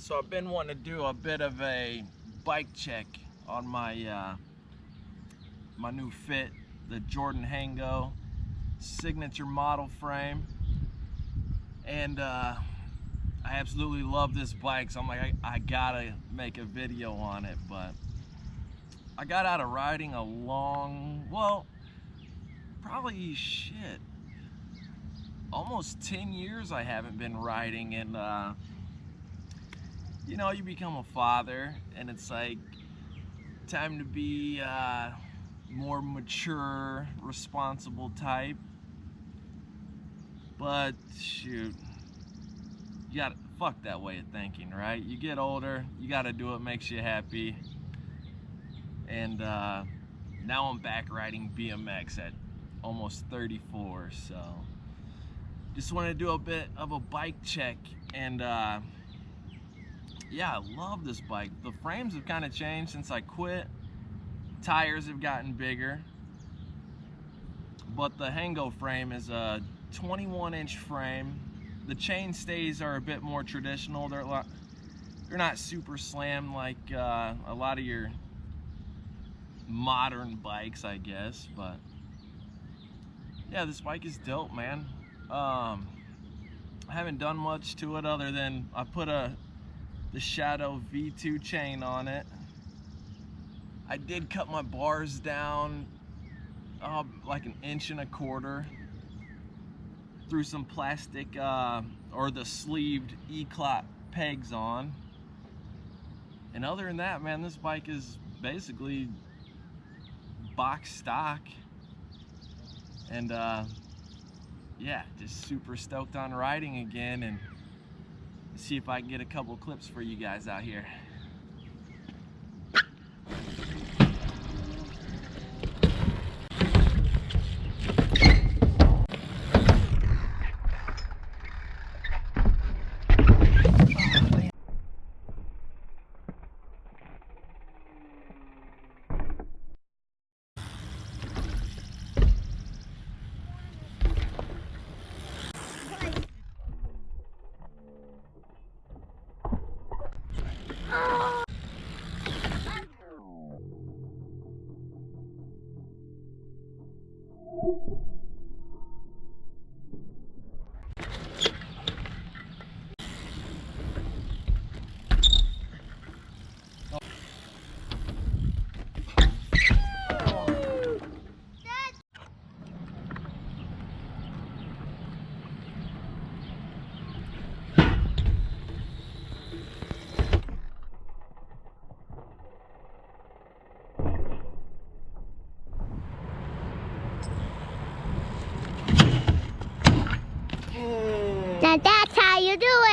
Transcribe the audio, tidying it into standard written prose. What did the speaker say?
So I've been wanting to do a bit of a bike check on my my new fit, the Jordan Hango signature model frame, and I absolutely love this bike. So I'm like, I gotta make a video on it. But I got out of riding a long, well, probably almost 10 years I haven't been riding, and you know, you become a father and it's like time to be more mature, responsible type. But shoot, you gotta fuck that way of thinking, right? You get older, you gotta do what makes you happy. And now I'm back riding BMX at almost 34, so just wanted to do a bit of a bike check. And yeah, I love this bike. The frames have kind of changed since I quit. Tires have gotten bigger, but the Hango frame is a 21-inch frame. The chain stays are a bit more traditional. They're not super slam like a lot of your modern bikes, I guess. But yeah, this bike is dope, man. I haven't done much to it other than I put the Shadow V2 chain on it. I did cut my bars down like 1.25 inches, threw some plastic or the sleeved E-clot pegs on, and other than that, man, this bike is basically box stock. And yeah, just super stoked on riding again, and see if I can get a couple clips for you guys out here. Now that's how you do it.